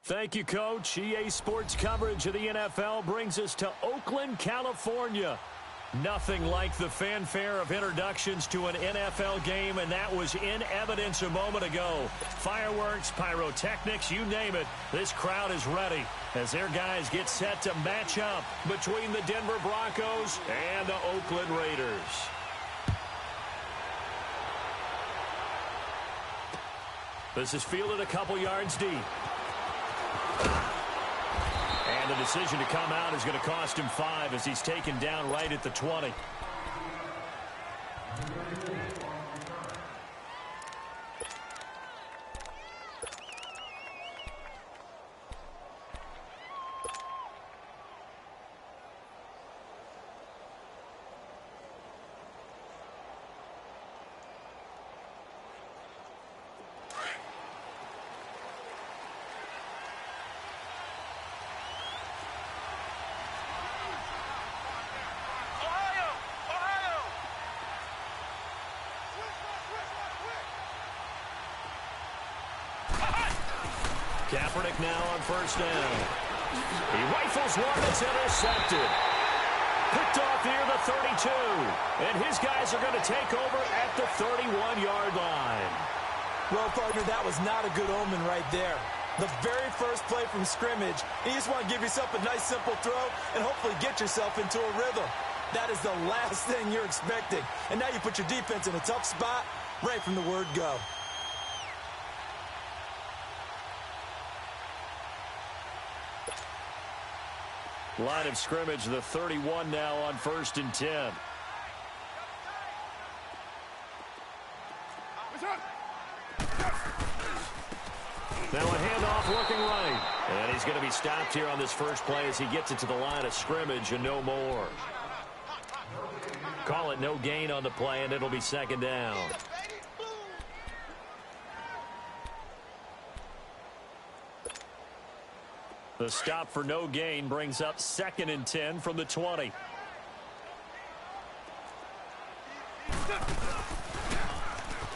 Thank you, Coach. EA Sports coverage of the NFL brings us to Oakland, California. Nothing like the fanfare of introductions to an NFL game, and that was in evidence a moment ago. Fireworks, pyrotechnics, you name it. This crowd is ready as their guys get set to match up between the Denver Broncos and the Oakland Raiders. This is fielded a couple yards deep. And the decision to come out is going to cost him 5 as he's taken down right at the 20. Kaepernick now on first down. He rifles one that's intercepted. Picked off near the 32. And his guys are going to take over at the 31-yard line. Well, partner, that was not a good omen right there. The very first play from scrimmage, you just want to give yourself a nice, simple throw and hopefully get yourself into a rhythm. That is the last thing you're expecting. And now you put your defense in a tough spot right from the word go. Line of scrimmage, the 31 now on 1st and 10. Now a handoff looking right. And he's going to be stopped here on this first play as he gets it to the line of scrimmage and no more. Call it no gain on the play, and it'll be 2nd down. The stop for no gain brings up 2nd and 10 from the 20.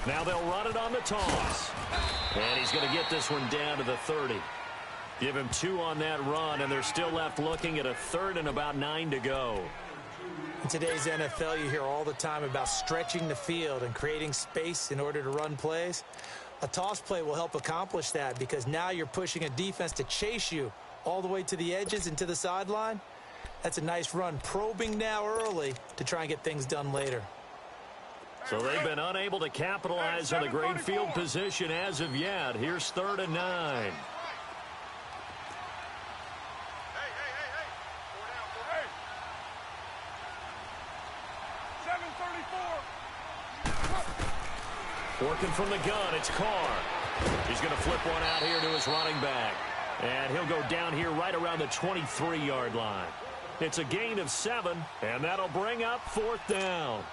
Now they'll run it on the toss. And he's going to get this one down to the 30. Give him 2 on that run, and they're still left looking at a 3rd and about 9 to go. In today's NFL, you hear all the time about stretching the field and creating space in order to run plays. A toss play will help accomplish that because now you're pushing a defense to chase you all the way to the edges and to the sideline. That's a nice run, probing now early to try and get things done later. So they've been unable to capitalize on the great field position as of yet. Here's 3rd and 9. Working from the gun, it's Carr. He's going to flip one out here to his running back. And he'll go down here right around the 23-yard line. It's a gain of 7, and that'll bring up 4th down.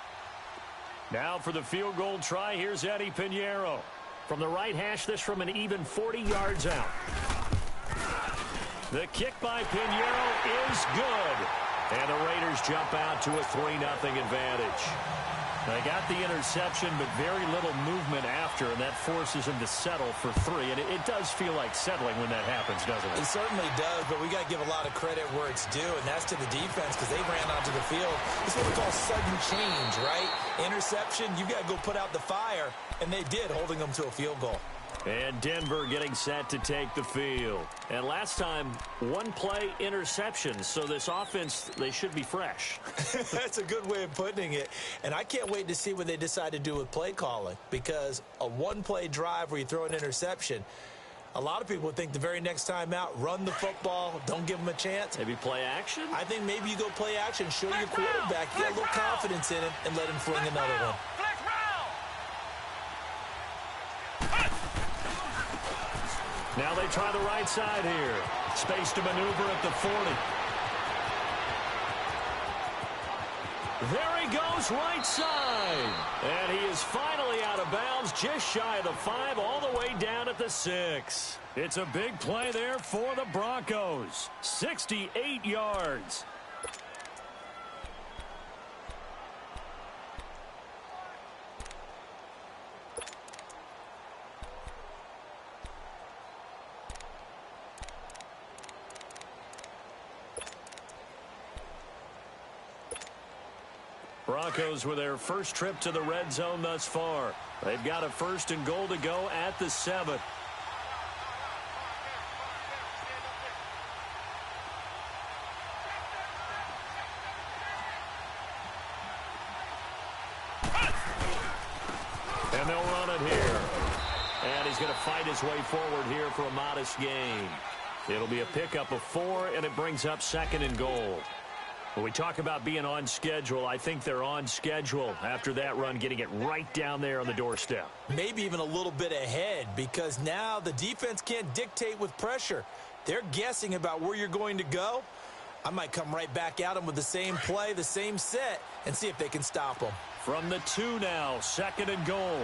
Now for the field goal try, here's Eddie Pinheiro. From the right hash, this from an even 40 yards out. The kick by Pinheiro is good. And the Raiders jump out to a 3-0 advantage. They got the interception, but very little movement after, and that forces him to settle for 3. And it does feel like settling when that happens, doesn't it? It certainly does, but we got to give a lot of credit where it's due, and that's to the defense because they ran onto the field. It's what we call sudden change, right? Interception, you got to go put out the fire, and they did, holding them to a field goal. And Denver getting set to take the field. And last time, 1-play interception. So this offense, they should be fresh. That's a good way of putting it. And I can't wait to see what they decide to do with play calling. Because a 1-play drive where you throw an interception, a lot of people would think the very next time out, run the football, don't give them a chance. Maybe play action? I think maybe you go play action, show your quarterback, get a little confidence in him, and let him fling another one. Now they try the right side here. Space to maneuver at the 40. There he goes, right side. And he is finally out of bounds, just shy of the 5, all the way down at the 6. It's a big play there for the Broncos. 68 yards. Broncos with their first trip to the red zone thus far. They've got a 1st and goal to go at the 7. And they'll run it here. And he's going to fight his way forward here for a modest gain. It'll be a pickup of 4, and it brings up 2nd and goal. When we talk about being on schedule, I think they're on schedule after that run, getting it right down there on the doorstep. Maybe even a little bit ahead, because now the defense can't dictate with pressure. They're guessing about where you're going to go. I might come right back at them with the same play, the same set, and see if they can stop them. From the 2 now, 2nd and goal.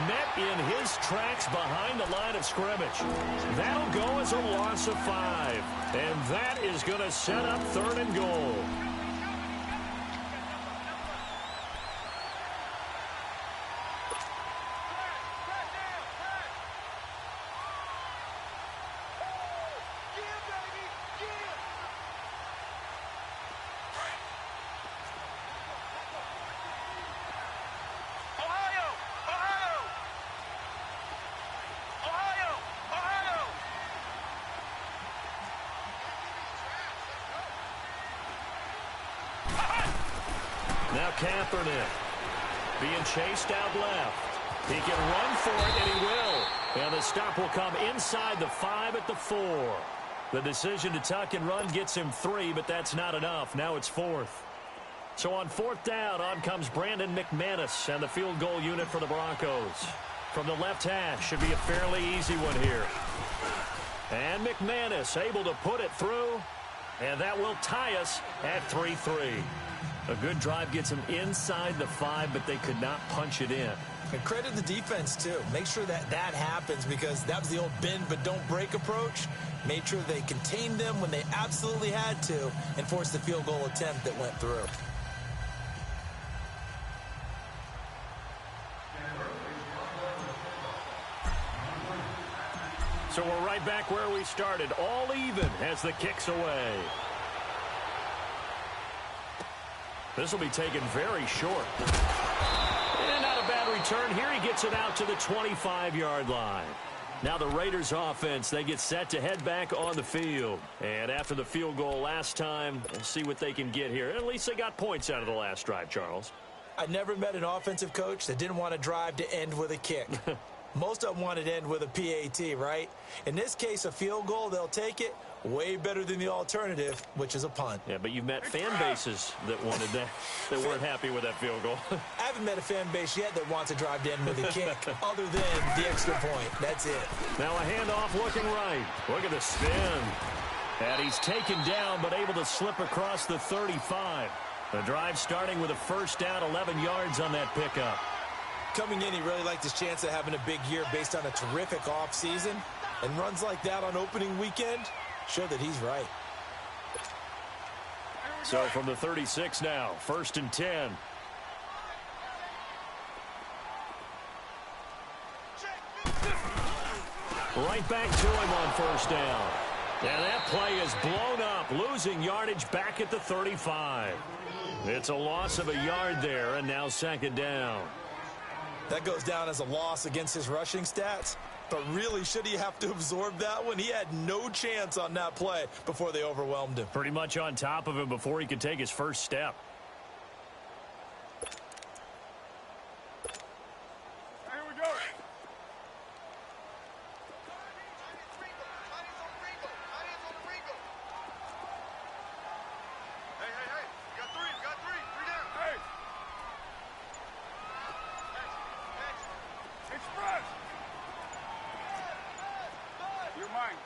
Met in his tracks behind the line of scrimmage. That'll go as a loss of 5. And that is going to set up 3rd and goal. Now Kaepernick being chased out left. He can run for it, and he will. And the stop will come inside the 5 at the 4. The decision to tuck and run gets him 3, but that's not enough. Now it's 4th. So on 4th down, on comes Brandon McManus and the field goal unit for the Broncos. From the left hash, should be a fairly easy one here. And McManus able to put it through, and that will tie us at 3-3. A good drive gets them inside the 5, but they could not punch it in. And credit the defense, too. Make sure that that happens, because that was the old bend but don't break approach. Made sure they contained them when they absolutely had to and forced the field goal attempt that went through. So we're right back where we started, all even as the kick's away. This will be taken very short. And not a bad return. Here he gets it out to the 25-yard line. Now the Raiders offense, they get set to head back on the field. And after the field goal last time, we'll see what they can get here. And at least they got points out of the last drive, Charles. I never met an offensive coach that didn't want to drive to end with a kick. Most of them wanted to end with a PAT, right? In this case, a field goal, they'll take it. Way better than the alternative, which is a punt. Yeah, but you've met fan bases that wanted that, that weren't happy with that field goal. I haven't met a fan base yet that wants to drive to end with a kick, other than the extra point. That's it. Now a handoff looking right. Look at the spin. And he's taken down, but able to slip across the 35. The drive starting with a 1st down, 11 yards on that pickup. Coming in, he really liked his chance of having a big year based on a terrific offseason. And runs like that on opening weekend show that he's right. So from the 36 now, 1st and 10. Right back to him on 1st down. And that play is blown up, losing yardage back at the 35. It's a loss of a yard there, and now 2nd down. That goes down as a loss against his rushing stats. But really, should he have to absorb that one? He had no chance on that play before they overwhelmed him. Pretty much on top of him before he could take his first step. Here we go. Hey, hey, hey. We got three. We got three. 3 down. Hey. Next. Express. You're mine.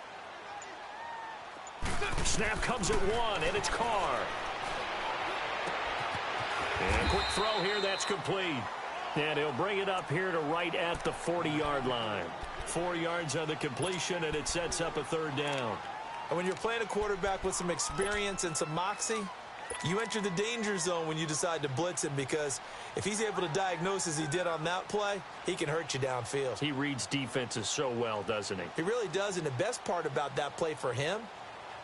Snap comes at 1, and it's Carr. And a quick throw here, that's complete. And he'll bring it up here to right at the 40-yard line. 4 yards on the completion, and it sets up a 3rd down. And when you're playing a quarterback with some experience and some moxie, you enter the danger zone when you decide to blitz him, because if he's able to diagnose as he did on that play, he can hurt you downfield. He reads defenses so well, doesn't he? He really does, and the best part about that play for him,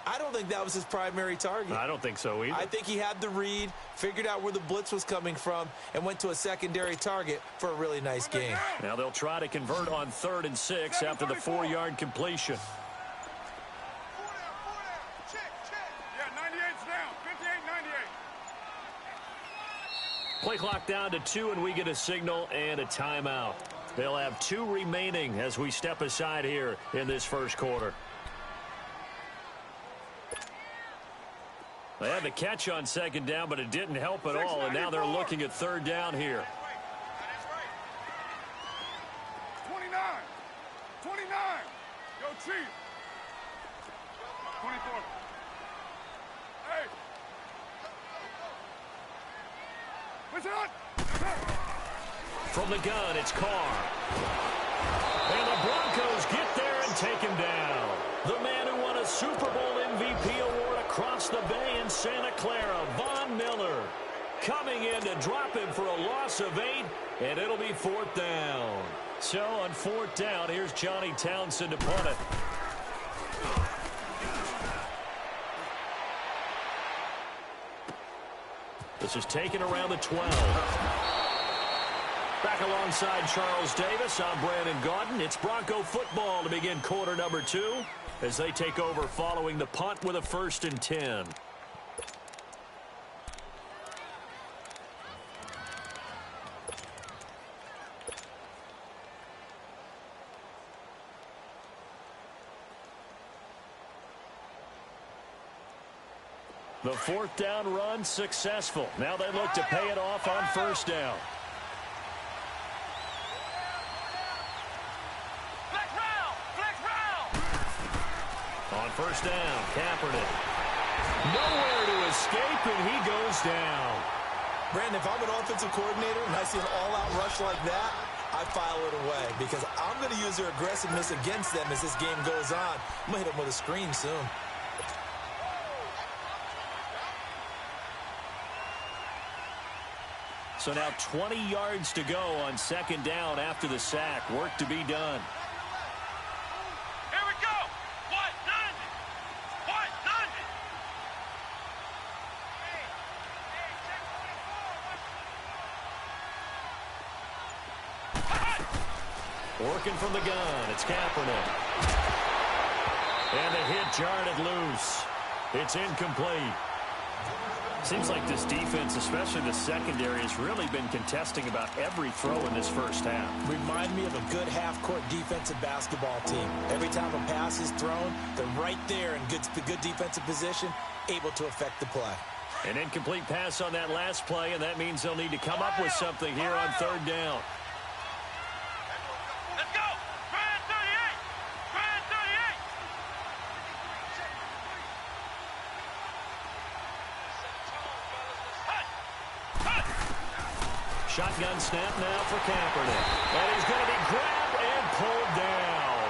I don't think that was his primary target. I don't think so either. I think he had the read, figured out where the blitz was coming from, and went to a secondary target for a really nice game. Now they'll try to convert on 3rd and 6 after the 4-yard completion. Yeah, 98's down. 58, 98. Play clock down to 2, and we get a signal and a timeout. They'll have 2 remaining as we step aside here in this first quarter. They had the catch on 2nd down, but it didn't help at all, and now they're looking at 3rd down here. 29. 29. Yo, Chief. 24. Hey. Listen up. From the gun, it's Carr. And the Broncos get there and take him down. The man who won a Super Bowl MVP award across the bay in Santa Clara, Von Miller, coming in to drop him for a loss of 8, and it'll be 4th down. So on 4th down, here's Johnny Townsend to punt it. This is taken around the 12. Back alongside Charles Davis, I'm Brandon Gaudin. It's Bronco football to begin quarter number 2 as they take over following the punt with a 1st and 10. The 4th down run successful. Now they look to pay it off on 1st down. On 1st down, Kaepernick. Nowhere to escape, and he goes down. Brandon, if I'm an offensive coordinator and I see an all-out rush like that, I file it away, because I'm going to use their aggressiveness against them as this game goes on. I'm going to hit them with a screen soon. So now 20 yards to go on 2nd down after the sack. Work to be done. Here we go. What? 90. What? 90. Working from the gun, it's Kaepernick. And the hit jarred it loose. It's incomplete. Seems like this defense, especially the secondary, has really been contesting about every throw in this first half. Remind me of a good half-court defensive basketball team. Every time a pass is thrown, they're right there in good defensive position, able to affect the play. An incomplete pass on that last play, and that means they'll need to come up with something here on 3rd down. Let's go. Try it, 38. Try it, 38. Shotgun snap now for Kaepernick. And he's going to be grabbed and pulled down.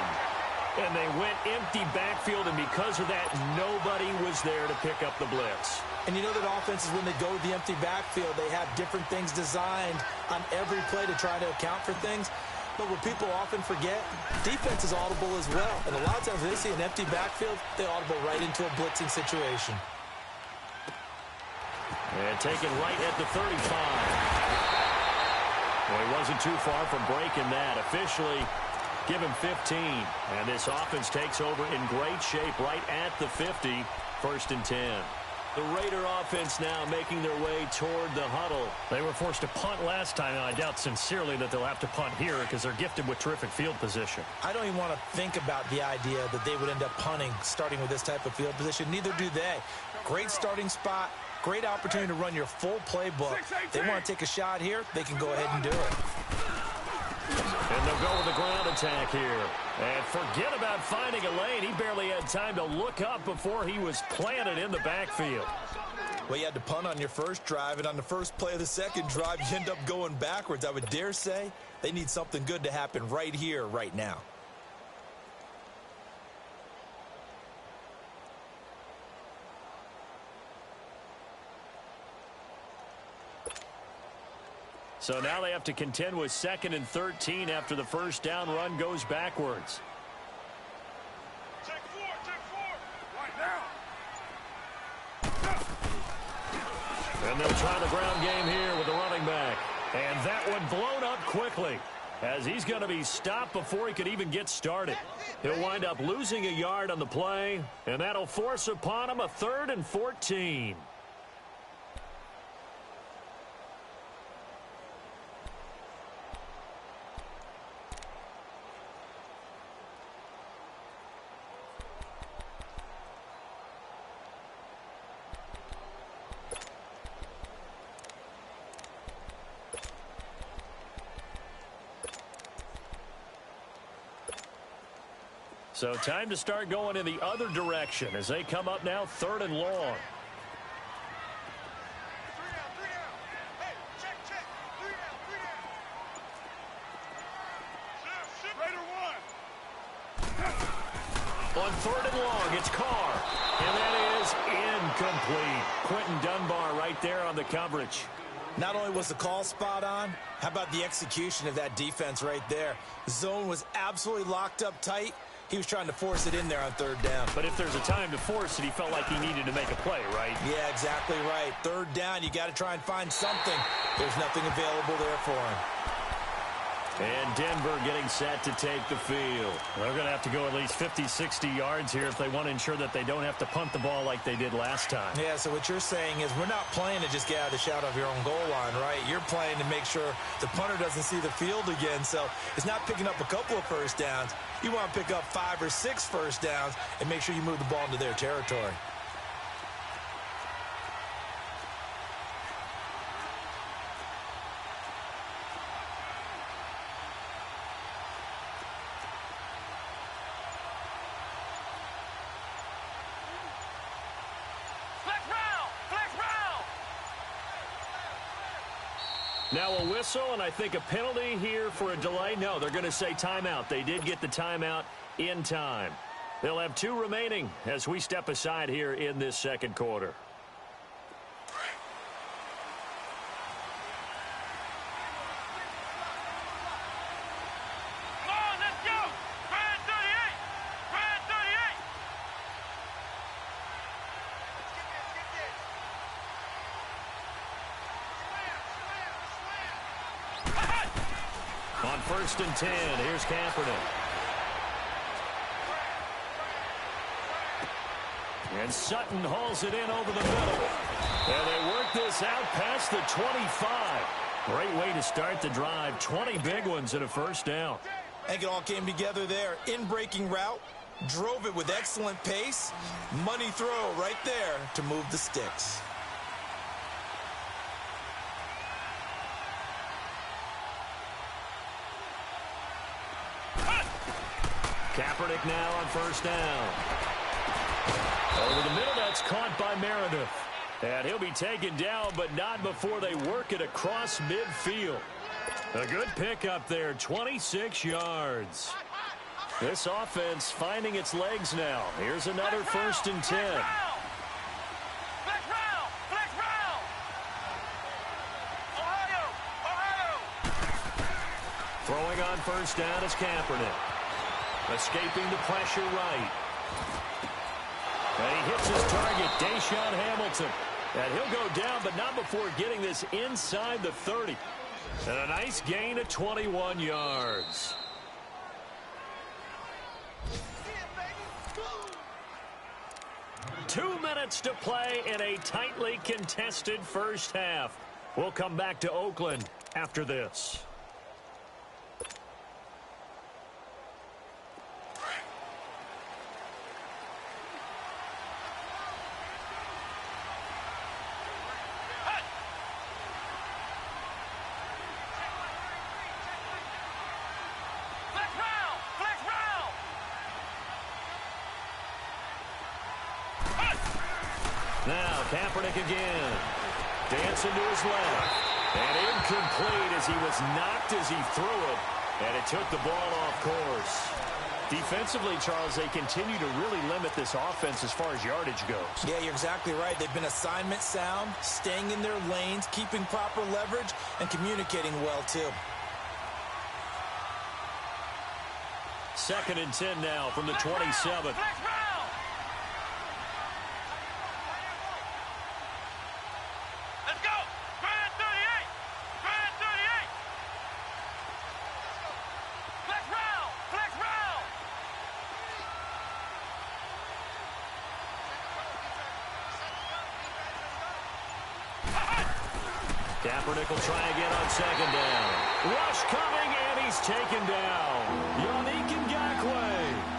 And they went empty backfield, and because of that, nobody was there to pick up the blitz. And you know that offenses, when they go to the empty backfield, they have different things designed on every play to try to account for things. But what people often forget, defense is audible as well. And a lot of times when they see an empty backfield, they audible right into a blitzing situation. And taken right at the 35. Well, he wasn't too far from breaking that. Officially, give him 15. And this offense takes over in great shape right at the 50. 1st and 10. The Raider offense now making their way toward the huddle. They were forced to punt last time, and I doubt sincerely that they'll have to punt here because they're gifted with terrific field position. I don't even want to think about the idea that they would end up punting starting with this type of field position. Neither do they. Great starting spot. Great opportunity to run your full playbook. They want to take a shot here, they can go ahead and do it. And they'll go with the ground attack here. And forget about finding a lane. He barely had time to look up before he was planted in the backfield. Well, you had to punt on your first drive, and on the first play of the second drive, you end up going backwards. I would dare say they need something good to happen right here, right now. So now they have to contend with 2nd and 13 after the first down run goes backwards. Check four. Right now. And they'll try the ground game here with the running back. And that one blown up quickly, as he's going to be stopped before he could even get started. He'll wind up losing a yard on the play, and that'll force upon him a 3rd and 14. So time to start going in the other direction as they come up now 3rd and long. 3 down. Hey, check. 3 down. Shift. Raider 1. On 3rd and long, it's Carr. And that is incomplete. Quentin Dunbar right there on the coverage. Not only was the call spot on, how about the execution of that defense right there? The zone was absolutely locked up tight. He was trying to force it in there on 3rd down. But if there's a time to force it, he felt like he needed to make a play, right? Yeah, exactly right. 3rd down, you got to try and find something. There's nothing available there for him. And Denver getting set to take the field. They're going to have to go at least 50, 60 yards here if they want to ensure that they don't have to punt the ball like they did last time. Yeah, so what you're saying is we're not playing to just get out of the shadow of your own goal line, right? You're playing to make sure the punter doesn't see the field again. So it's not picking up a couple of first downs. You want to pick up 5 or 6 first downs and make sure you move the ball into their territory. Flex round. Now a whistle and I think a penalty here for a delay. No, they're going to say timeout. They did get the timeout in time. They'll have 2 remaining as we step aside here in this 2nd quarter. Come on, let's go. Grand 38. Grand 38. On 1st and 10, here's Kaepernick. And Sutton hauls it in over the middle. And they work this out past the 25. Great way to start the drive. 20 big ones and a first down. I think it all came together there. In-breaking route, drove it with excellent pace. Money throw right there to move the sticks. Kaepernick now on 1st down. Over the middle, that's caught by Meredith. And he'll be taken down, but not before they work it across midfield. A good pickup there, 26 yards. This offense finding its legs now. Here's another 1st and 10. Flex round. Ohio. Throwing on 1st down is Kaepernick. Escaping the pressure right. And he hits his target, Deshaun Hamilton. And he'll go down, but not before getting this inside the 30. And a nice gain of 21 yards. Two minutes to play in a tightly contested first half. We'll come back to Oakland after this. Now, Kaepernick again. Dancing to his left. And incomplete as he was knocked as he threw it. And it took the ball off course. Defensively, Charles, they continue to really limit this offense as far as yardage goes. Yeah, you're exactly right. They've been assignment sound, staying in their lanes, keeping proper leverage, and communicating well, too. 2nd and 10 now from the 27. Let's go! Try at 38! Try at 38! Flex round! Flex round! Kaepernick will try again on 2nd down. Rush coming, and he's taken down. Yannick Ngakoue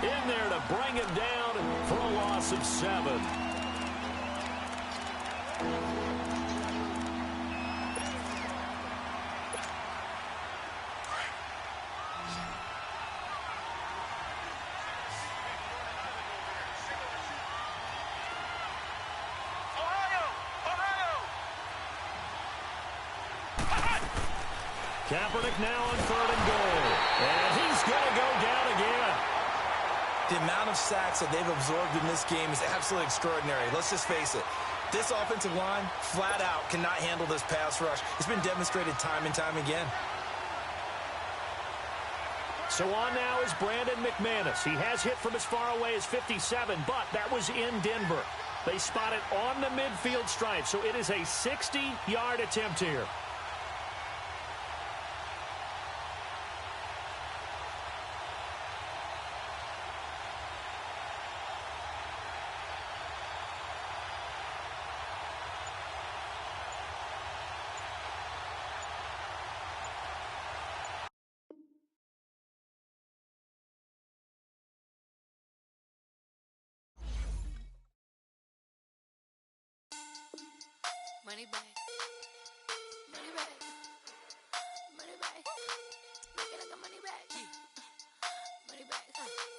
in there to bring him down for a loss of 7. Kaepernick now on 3rd and goal. And he's going to go down again. The amount of sacks that they've absorbed in this game is absolutely extraordinary. Let's just face it. This offensive line, flat out, cannot handle this pass rush. It's been demonstrated time and time again. So on now is Brandon McManus. He has hit from as far away as 57, but that was in Denver. They spot it on the midfield stripe, so it is a 60-yard attempt here. Money bag. Money bag. Money bag. Make it like a money bag. Money bag.